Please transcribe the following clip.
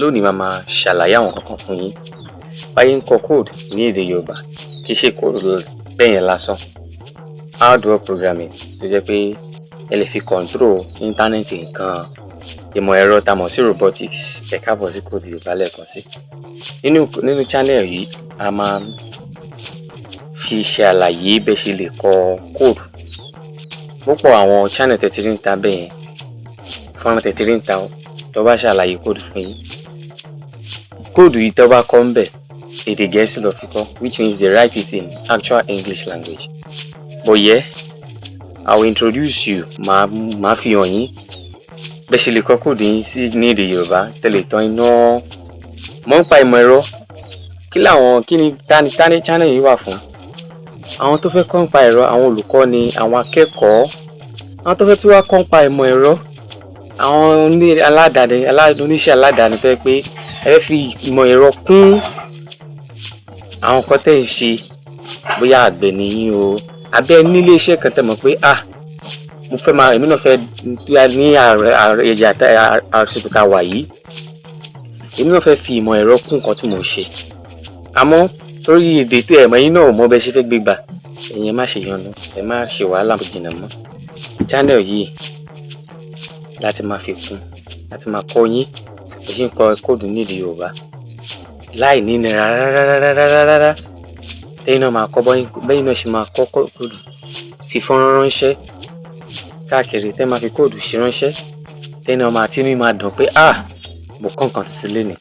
lónìí màá máa ṣàlàyé àwọn kankan fún yín báyìí ń kọ code ní èdè Yorùbá kì í ṣe code bẹ́yẹn lásán hardware programming tó jẹ́ pé ẹ lè fi control íńtánẹ́ẹ̀tì nǹkan ìmọ̀ ẹ̀rọ tá mọ̀ sí robotics ẹ káàbọ̀ sí code Yorùbá lẹ́ẹ̀kan sí. Nínú channel yìí a máa fi ṣe àlàyé bẹ́ẹ̀ ṣe lè kọ code. Púpọ̀ àwọn channel tẹ́tí rí ń ta bẹ́yẹn fọ́nrán tẹ́tí rí ń ta tó bá ṣàlàyé code fún yín. Code yìí tó bá kọ́ ń bẹ̀ èdè Gẹ̀ẹ́sì ló fi kọ́, which means they write it in actual English language. But yeah, I will introduce you. Màá fi hàn yín bẹ́ẹ̀ ṣe lè kọ code yín sí ní èdè Yorùbá tẹ́lẹ̀ tán iná. Mọ̀ ń pa ìmọ̀ ẹ̀rọ kí ni tani channel yìí wà fún? Àwọn tó fẹ́ kọ́ ń pa ẹ̀rọ, àwọn olùkọ́ ni, àwọn akẹ́kọ̀ọ́, àwọn tó fẹ́ tí wá kọ́ ń pa ìmọ̀ ẹ̀rọ, àwọn oníṣẹ́ aládàáni fẹ́ pé ẹ fẹ́ fi ìmọ̀ ẹ̀rọ kún àwọn nǹkan tẹ́ ń ṣe, bóyá àgbẹ̀ nìyí o abẹ́ nílé iṣẹ́ kan tẹ́ mọ̀ pé mo fẹ́ máa èmi náà fẹ́ ní ẹ̀yà àsìkò tá a wà yìí èmi náà fẹ́ fi ìmọ̀ ẹ̀rọ kún nǹkan tí mo ń ṣe. Àmọ́ torí èdè tí ẹ̀mọ́ yín náà mọ̀ bẹ́ẹ̀ ṣe fẹ́ gbé gbà ẹ̀yin má ṣe yọnu, ẹ má ṣe wàhálà jìnnà mọ́. Channel yìí láti máa fi kún, láti máa kọ́ yín bó ṣe ń kọ code ní èdè Yorùbá láì ní nira rárá. Tẹ́yìn náà máa kọ́ bẹ́yìn náà ṣe máa kọ́ code fi fọ́nrán ránṣẹ́ káàkiri tẹ́ máa fi code ṣe ránṣẹ́. Tẹ́yìn náà máa tí mi máa dùn pé mo kọ́ nǹkan tuntun lénìí.